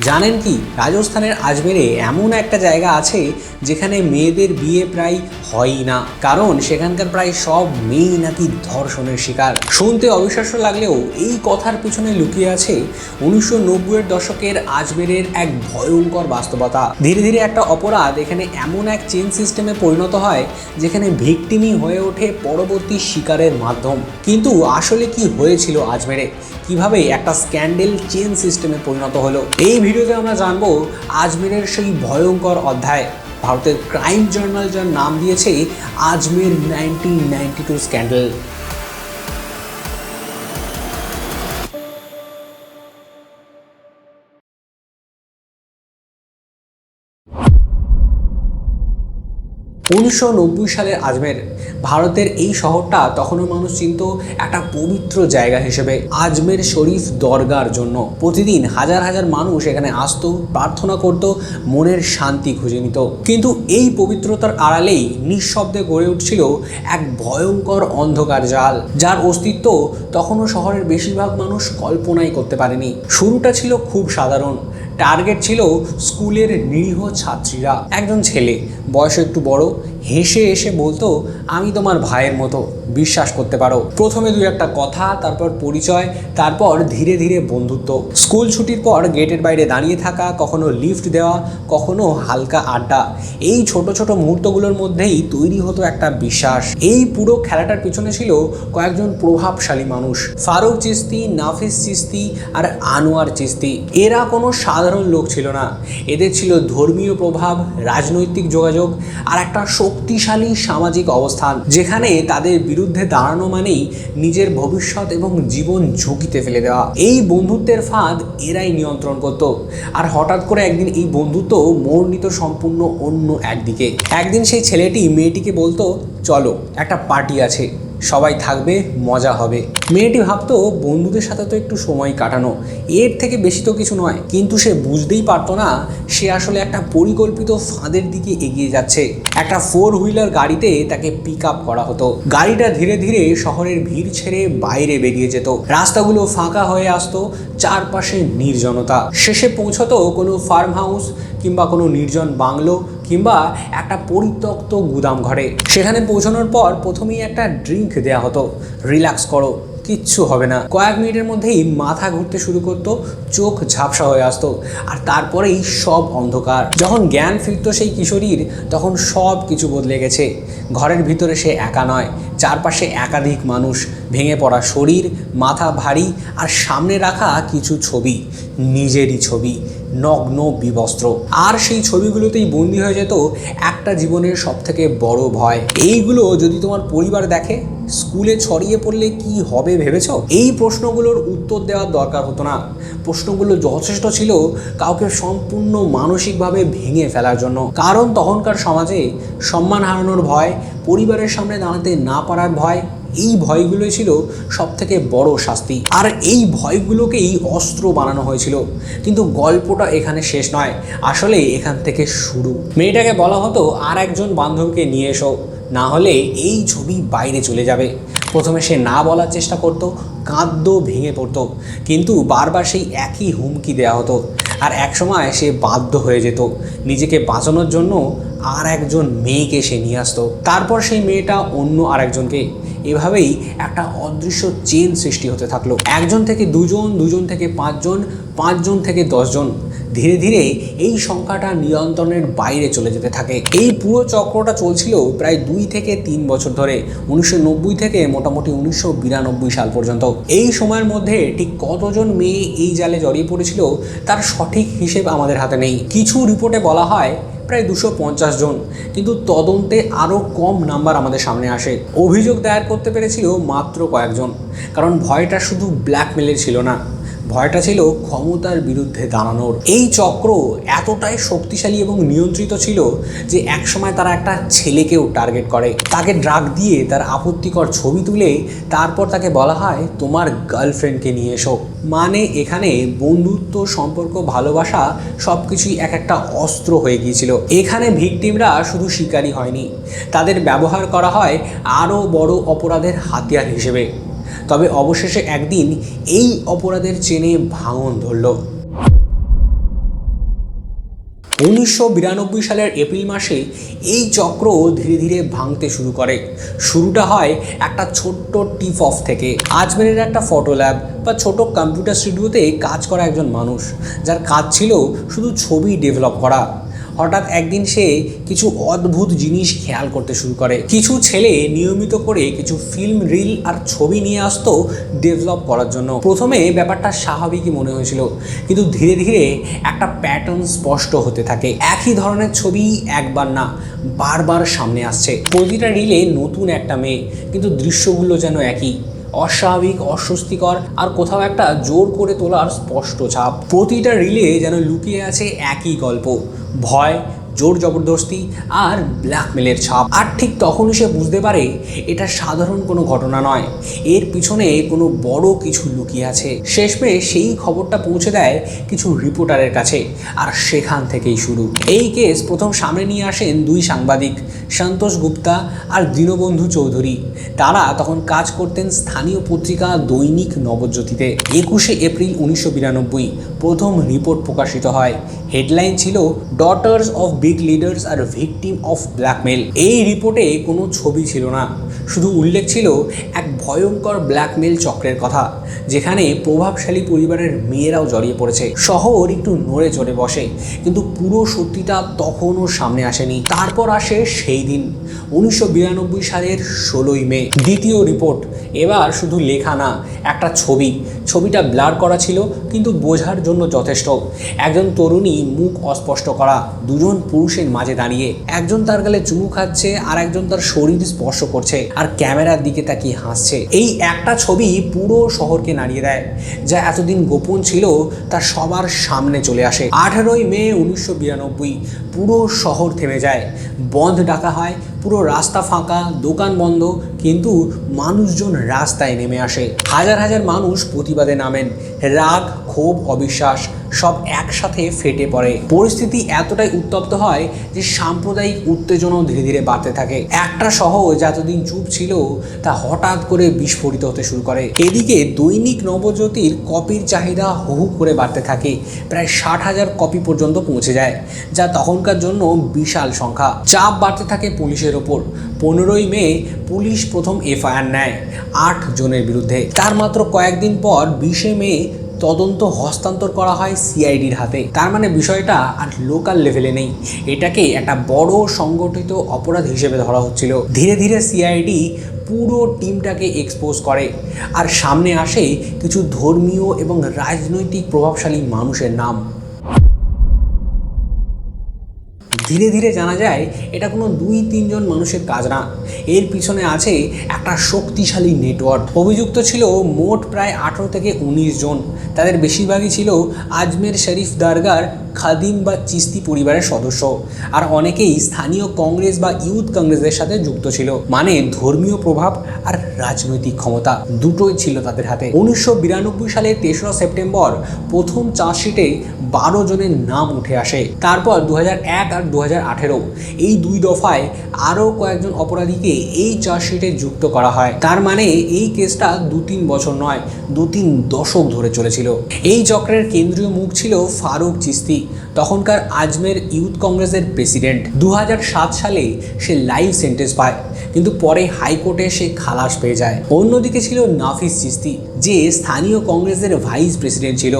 জানেন কি, রাজস্থানের আজমেরে এমন একটা জায়গা আছে যেখানে মেয়েদের বিয়ে প্রায় হয়ই না, কারণ সেখানকার প্রায় সব মেয়েই নাকি ধর্ষণের শিকার। শুনতে অবিশ্বাস্য লাগলেও এই কথার পিছনে লুকিয়ে আছে 1990-এর দশকের আজমেরের এক ভয়ঙ্কর বাস্তবতা। ধীরে ধীরে একটা অপরাধ এখানে এমন এক চেইন সিস্টেমে পরিণত হয় যেখানে ভিকটিমই হয়ে ওঠে পরবর্তী শিকারের মাধ্যম। কিন্তু আসলে কি হয়েছিল আজমেরে, কিভাবে একটা স্ক্যান্ডেল চেইন সিস্টেমে পরিণত হলো, এই ভিডিওতে আমরা জানবো আজমেরের সেই ভয়ঙ্কর অধ্যায়। ভারতের ক্রাইম জার্নাল যার নাম দিয়েছে আজমের 1992 স্ক্যান্ডেল। 1990 সালের আজমের, ভারতের এই শহরটা তখনও মানুষ চিনত একটা পবিত্র জায়গা হিসেবে, আজমের শরীফ দরগার জন্য। প্রতিদিন হাজার হাজার মানুষ এখানে আসতো, প্রার্থনা করত, মনের শান্তি খুঁজে নিত। কিন্তু এই পবিত্রতার আড়ালেই নিঃশব্দে গড়ে উঠছিল এক ভয়ঙ্কর অন্ধকার জাল, যার অস্তিত্ব তখনও শহরের বেশিরভাগ মানুষ কল্পনাই করতে পারেনি। শুরুটা ছিল খুব সাধারণ। টার্গেট ছিল স্কুলের নিরীহ ছাত্রীরা। একজন ছেলে, বয়সে একটু বড়, হেসে এসে বলতো, আমি তোমার ভাইয়ের মতো, বিশ্বাস করতে পারো। প্রথমে দুই একটা কথা, তারপর পরিচয়, তারপর ধীরে ধীরে বন্ধুত্ব। স্কুল ছুটির পর গেটের বাইরে দাঁড়িয়ে থাকা, কখনো লিফট দেওয়া, কখনো হালকা আড্ডা। এই ছোট ছোট মুহূর্তগুলোর মধ্যেই তৈরি হতো একটা বিশ্বাস। এই পুরো খেলাটার পিছনে ছিল কয়েকজন প্রভাবশালী মানুষ, ফারুক চিস্তি, নাফিস চিস্তি আর আনোয়ার চিস্তি। এরা কোনো সাধারণ লোক ছিল না। এদের ছিল ধর্মীয় প্রভাব, রাজনৈতিক যোগাযোগ আর একটা শক্তিশালী সামাজিক অবস্থান, যেখানে তাদের বিরুদ্ধে দাঁড়ানো মানেই নিজের ভবিষ্যৎ এবং জীবন ঝুঁকিতে ফেলে দেওয়া। এই বন্ধুত্বের ফাঁদ এরাই নিয়ন্ত্রণ করত। আর হঠাৎ করে একদিন এই বন্ধুত্ব মোড় নিত সম্পূর্ণ অন্য একদিকে। একদিন সেই ছেলেটি মেয়েটিকে বলতো, চলো একটা পার্টি আছে, সবাই থাকবে, মজা হবে। মেয়েটি ভাবতো, বন্ধুদের সাথে তো একটু সময় কাটানো, এর থেকে বেশি তো কিছু নয়। কিন্তু সে বুঝতেই পারতো না সে আসলে একটা পরিকল্পিত ফাঁদের দিকে এগিয়ে যাচ্ছে। একটা 4 হুইলার গাড়িতে তাকে পিক আপ করা হতো। গাড়িটা ধীরে ধীরে শহরের ভিড় ছেড়ে বাইরে বেরিয়ে যেত। রাস্তাগুলো ফাঁকা হয়ে আসতো, চারপাশে নির্জনতা। শেষে পৌঁছতো কোনো ফার্ম হাউস কিংবা কোনো নির্জন বাংলো কিংবা একটা পরিত্যক্ত গুদাম ঘরে। সেখানে পৌঁছানোর পর প্রথমেই একটা ড্রিঙ্ক দেওয়া হতো। রিল্যাক্স করো, কিচ্ছু হবে না। কয়েক মিনিটের মধ্যেই মাথা ঘুরতে শুরু করতো, চোখ ঝাপসা হয়ে আসতো, আর তারপরেই সব অন্ধকার। যখন জ্ঞান ফিরতো সেই কিশোরীর, তখন সব কিছু বদলে গেছে। ঘরের ভিতরে সে একা নয়, চারপাশে একাধিক মানুষ, ভেঙে পড়া শরীর, মাথা ভারী, আর সামনে রাখা কিছু ছবি, নিজেরই ছবি, নগ্ন বিবস্ত্র। আর সেই ছবিগুলোতেই বন্দী হয়ে যেত একটা জীবনের সবথেকে বড় ভয়। এইগুলো যদি তোমার পরিবার দেখে, স্কুলে ছড়িয়ে পড়লে কি হবে ভেবেছ? এই প্রশ্নগুলোর উত্তর দেওয়ার দরকার হতো না। প্রশ্নগুলো যথেষ্ট ছিল কাউকে সম্পূর্ণ মানসিকভাবে ভেঙে ফেলার জন্য। কারণ তখনকার সমাজে সম্মান হারানোর ভয়, পরিবারের সামনে দাঁড়াতে না পারার ভয়, এই ভয়গুলোই ছিল সব থেকে বড় শাস্তি। আর এই ভয়গুলোকেই অস্ত্র বানানো হয়েছিল। কিন্তু গল্পটা এখানে শেষ নয়, আসলে এখান থেকে শুরু। মেয়েটাকে বলা হতো, আর একজন বান্ধবীকে নিয়ে এসো, না হলে এই ছবি বাইরে চলে যাবে। প্রথমে সে না বলার চেষ্টা করতো, কাঁদতো, ভেঙে পড়তো, কিন্তু বারবার সেই একই হুমকি দেওয়া হতো। আর একসময় সে বাধ্য হয়ে যেত। নিজেকে বাঁচানোর জন্য আর একজন মেয়েকে সে নিয়ে আসতো। তারপর সেই মেয়েটা অন্য আর একজনকে। এভাবেই একটা অদৃশ্য চেন সৃষ্টি হতে থাকলো। একজন থেকে দুজন, দুজন থেকে 5 জন, 5 জন থেকে 10 জন। ধীরে ধীরে এই সংখ্যাটা নিয়ন্ত্রণের বাইরে চলে যেতে থাকে। এই পুরো চক্রটা চলছিল প্রায় 2 থেকে 3 বছর ধরে, 1990 থেকে মোটামুটি 1992 সাল পর্যন্ত। এই সময়ের মধ্যে ঠিক কতজন মেয়ে এই জালে জড়িয়ে পড়েছিল তার সঠিক হিসেব আমাদের হাতে নেই। কিছু রিপোর্টে বলা হয় প্রায় 250 জন, কিন্তু তদন্তে আরও কম নাম্বার আমাদের সামনে আসে। অভিযোগ দায়ের করতে পেরেছিল মাত্র কয়েকজন, কারণ ভয়টা শুধু ব্ল্যাকমেলের ছিল না, ভয়টা ছিল ক্ষমতার বিরুদ্ধে দাঁড়ানোর। এই চক্র এতটাই শক্তিশালী এবং নিয়ন্ত্রিত ছিল যে একসময় তারা একটা ছেলেকেও টার্গেট করে। তাকে ড্রাগ দিয়ে তার আপত্তিকর ছবি তুলে তারপর তাকে বলা হয়, তোমার গার্লফ্রেন্ডকে নিয়ে এসো। মানে এখানে বন্ধুত্ব, সম্পর্ক, ভালোবাসা সব কিছুই এক একটা অস্ত্র হয়ে গিয়েছিল। এখানে ভিকটিমরা শুধু শিকারী হয়নি, তাদের ব্যবহার করা হয় আরও বড় অপরাধের হাতিয়ার হিসেবে। তবে অবশেষে একদিন এই অপরাধের চেনে ভাঙন ধরল। 1992 সালের এপ্রিল মাসে এই চক্র ধীরে ধীরে ভাঙতে শুরু করে। শুরুটা হয় একটা ছোট্ট টিপ অফ থেকে। আজমেরের একটা ফটো ল্যাব বা ছোট কম্পিউটার স্টুডিওতে কাজ করা একজন মানুষ, যার কাজ ছিল শুধু ছবি ডেভেলপ করা। হঠাৎ একদিন সে কিছু অদ্ভুত জিনিস খেয়াল করতে শুরু করে। কিছু ছেলে নিয়মিত করে কিছু ফিল্ম রিল আর ছবি নিয়ে আসতো ডেভেলপ করার জন্য। প্রথমে ব্যাপারটা স্বাভাবিকই মনে হয়েছিল, কিন্তু ধীরে ধীরে একটা প্যাটার্ন স্পষ্ট হতে থাকে। একই ধরনের ছবি একবার না, বারবার সামনে আসছে। প্রতিটা রিলে নতুন একটা মেয়ে, কিন্তু দৃশ্যগুলো যেন একই, অস্বাভাবিক, অস্বস্তিকর আর কোথাও একটা জোর করে তোলার স্পষ্ট ছাপ। প্রতিটা রিলে যেন লুকিয়ে আছে একই গল্প, ভয়, জোর জবরদস্তি আর ব্ল্যাকমেলের ছাপ। আর ঠিক তখনই সে বুঝতে পারে এটা সাধারণ কোনো ঘটনা নয়, এর পিছনে কোনো বড় কিছু লুকিয়ে আছে। শেষমেশ সেই খবরটা পৌঁছে দেয় কিছু রিপোর্টারের কাছে, আর সেখান থেকেই শুরু। এই কেস প্রথম সামনে নিয়ে আসেন দুই সাংবাদিক, সন্তোষ গুপ্তা আর দীনবন্ধু চৌধুরী। তারা তখন কাজ করতেন স্থানীয় পত্রিকা দৈনিক নবজ্যোতিতে। 21শে এপ্রিল 1992 প্রথম রিপোর্ট প্রকাশিত হয়। হেডলাইন ছিল daughters of big leaders R victim of blackmail. এই রিপোর্টে কোনো ছবি ছিল না, শুধু উল্লেখ ছিল এক ভয়ঙ্কর ব্ল্যাকমেল চক্রের কথা, যেখানে প্রভাবশালী পরিবারের মেয়েরাও জড়িয়ে পড়েছে। শহর একটু নড়ে চড়ে বসে, কিন্তু পুরো সত্যিটা তখনও সামনে আসেনি। তারপর আসে সেই দিন, 1992 সালের 16ই মে। দ্বিতীয় রিপোর্ট, এবার শুধু লেখা না, একটা ছবিটা ব্লার করা ছিল, কিন্তু বোঝার জন্য যথেষ্ট। একজন তরুণী, মুখ অস্পষ্ট করা, দুজন পুরুষের মাঝে দাঁড়িয়ে, একজন তার গালে চুমু খাচ্ছে আর একজন তার শরীর স্পর্শ করছে আর ক্যামেরার দিকে তাকিয়ে হাসছে। এই একটা ছবি পুরো শহরকে নাড়িয়ে দেয়। যা এতদিন গোপন ছিল তা সবার সামনে চলে আসে। 18ই মে 1992 পুরো শহর থেমে যায়। বন্ধ ডাকা হয়, পুরো রাস্তা ফাঁকা, দোকান বন্ধ, কিন্তু মানুষজন রাস্তায় নেমে আসে। হাজার হাজার মানুষ প্রতিবাদে নামেন। রাগ, ক্ষোভ, অবিশ্বাস সব একসাথে ফেটে পড়ে। পরিস্থিতি এতটাই উত্তপ্ত হয় যে সাম্প্রদায়িক উত্তেজনাও ধীরে ধীরে বাড়তে থাকে। একটা শহর যতদিন চুপ ছিল তা হঠাৎ করে বিস্ফোরিত হতে শুরু করে। এদিকে দৈনিক নবজ্যোতির কপির চাহিদা হু হু করে বাড়তে থাকে। প্রায় 60,000 কপি পর্যন্ত পৌঁছে যায়, যা তখনকার জন্য বিশাল সংখ্যা। চাপ বাড়তে থাকে পুলিশের ওপর। 15ই মে পুলিশ প্রথম এফআইআর নেয় 8 জনের বিরুদ্ধে। তার মাত্র কয়েকদিন পর 20শে মে তদন্ত হস্তান্তর করা হয় সিআইডির হাতে। তার মানে বিষয়টা আর লোকাল লেভেলে নেই, এটাকে একটা বড় সংগঠিত অপরাধ হিসেবে ধরা হচ্ছিল। ধীরে ধীরে সিআইডি পুরো টিমটাকে এক্সপোজ করে, আর সামনে আসে কিছু ধর্মীয় এবং রাজনৈতিক প্রভাবশালী মানুষের নাম। ধীরে ধীরে জানা যায় এটা কোনো 2-3 জন মানুষের কাজ না, এর পিছনে আছে একটা শক্তিশালী নেটওয়ার্ক। অভিযুক্ত ছিল মোট প্রায় 18 থেকে 19 জন। তাদের বেশিরভাগই ছিল আজমের শরীফ দরগার খাদিম বা চিস্তি পরিবারের সদস্য, আর অনেকেই স্থানীয় কংগ্রেস বা ইউথ কংগ্রেসের সাথে যুক্ত ছিল। মানে ধর্মীয় প্রভাব আর রাজনৈতিক ক্ষমতা দুটোই ছিল তাদের হাতে। 1992 সালের 3রা সেপ্টেম্বর প্রথম চার্জশিটে 12 জনের নাম উঠে আসে। তারপর 2001 আর 2018 এই 2 দফায় আরও কয়েকজন অপরাধীকে এই চার্জশিটে যুক্ত করা হয়। তার মানে এই কেসটা 2-3 বছর নয়, 2-3 দশক ধরে চলেছিল। এই চক্রের কেন্দ্রীয় মুখ ছিল ফারুক চিস্তি, তখনকার আজমের ইউথ কংগ্রেসের প্রেসিডেন্ট। 2007 সালে সে লাইফ সেন্টেন্স পায়, কিন্তু পরে হাইকোর্টে সে খালাস পেয়ে যায়। অন্যদিকে ছিল নাফিস চিস্তি, যে স্থানীয় কংগ্রেসের ভাইস প্রেসিডেন্ট ছিল।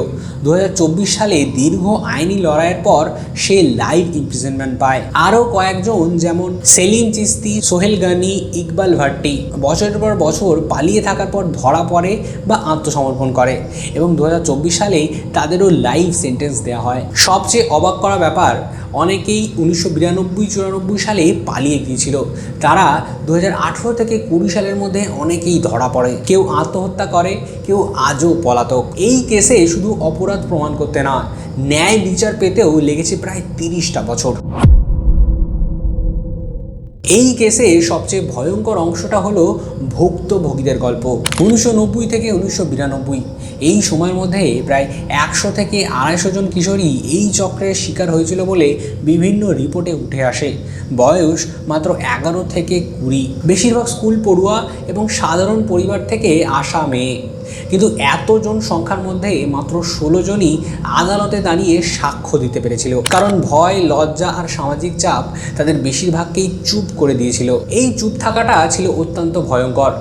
2024 সালে দীর্ঘ আইনি লড়াইয়ের পর সে লাইফ ইমপ্রিজনমেন্ট পায়। আরও কয়েকজন যেমন সেলিম চিস্তি, সোহেল গানি, ইকবাল ভাট্টি বছরের পর বছর পালিয়ে থাকার পর ধরা পড়ে বা আত্মসমর্পণ করে, এবং 2024 সালে তাদেরও লাইফ সেন্টেন্স দেওয়া হয়। সবচেয়ে অবাক করা ব্যাপার, অনেকেই 1992-94 সালে পালিয়ে গিয়েছিল। তারা 2018 থেকে 20 সালের মধ্যে অনেকেই ধরা পড়ে। কেউ আত্মহত্যা করে, কেউ আজও পলাতক। এই কেসে শুধু অপরাধ প্রমাণ করতে না, ন্যায় বিচার পেতেও লেগেছে প্রায় 30টা বছর। এই কেসে সবচেয়ে ভয়ঙ্কর অংশটা হলো ভুক্তভোগীদের গল্প। 1990 থেকে 1992 এই সময়ের মধ্যে প্রায় 100 থেকে 250 জন কিশোরী এই চক্রের শিকার হয়েছিল বলে বিভিন্ন রিপোর্টে উঠে আসে। বয়স মাত্র 11 থেকে 20, বেশিরভাগ স্কুল পড়ুয়া এবং সাধারণ পরিবার থেকে আসা মেয়ে। কিন্তু এতজন সংখ্যার মধ্যে মাত্র 16 জনই আদালতে দাঁড়িয়ে সাক্ষ্য দিতে পেরেছিল, কারণ ভয়, লজ্জা আর সামাজিক চাপ তাদের বেশিরভাগকেই চুপ করে দিয়েছিল। এই চুপ থাকাটা ছিল অত্যন্ত ভয়ঙ্কর।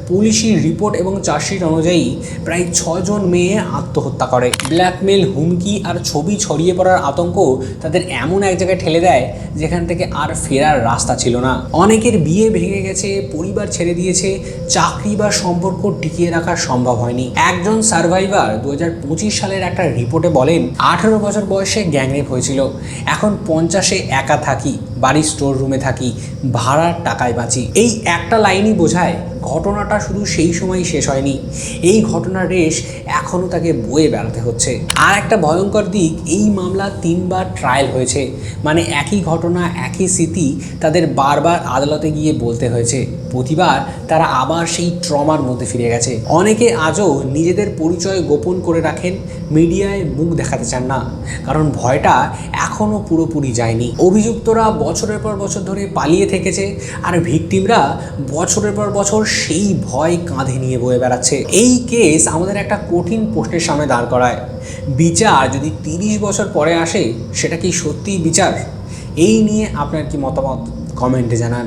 পুলিশি রিপোর্ট এবং চার্জশিট অনুযায়ী প্রায় 6 জন মেয়ে আত্মহত্যা করে। ব্ল্যাকমেল, হুমকি আর ছবি ছড়িয়ে পড়ার আতঙ্ক তাদের এমন এক জায়গায় ঠেলে দেয় যেখান থেকে আর ফেরার রাস্তা ছিল না। অনেকের বিয়ে ভেঙে গেছে, পরিবার ছেড়ে দিয়েছে, চাকরি বা সম্পর্ক টিকিয়ে রাখা সম্ভব হয়নি। একজন সার্ভাইভার 2025 সালের একটা রিপোর্টে বলেন, 18 বছর বয়সে গ্যাংরেপ হয়েছিল, এখন 50-এ একা থাকি, বাড়ির স্টোর রুমে থাকি, ভাড়ার টাকায় বাঁচি। এই একটা লাইনই বোঝায় ঘটনাটা শুধু সেই সময়ই শেষ হয়নি, এই ঘটনার রেশ এখনও তাকে বয়ে বেড়াতে হচ্ছে। আর একটা ভয়ঙ্কর দিক, এই মামলা 3বার ট্রায়াল হয়েছে, মানে একই ঘটনা, একই স্মৃতি তাদের বারবার আদালতে গিয়ে বলতে হয়েছে। প্রতিবার তারা আবার সেই ট্রমার মধ্যে ফিরে গেছে। অনেকে আজও নিজেদের পরিচয় গোপন করে রাখেন, মিডিয়ায় মুখ দেখাতে চান না, কারণ ভয়টা এখনও পুরোপুরি যায়নি। অভিযুক্তরা বছরের পর বছর ধরে পালিয়ে থেকেছে, আর ভিকটিমরা বছরের পর বছর সেই ভয় কাঁধে নিয়ে বয়ে বেড়াচ্ছে। এই কেস আমাদের একটা কঠিন প্রশ্নের সামনে দাঁড় করায়, বিচার যদি 30 বছর পরে আসে, সেটা কি সত্যিই বিচার? এই নিয়ে আপনার কি মতামত? কমেন্টে জানান।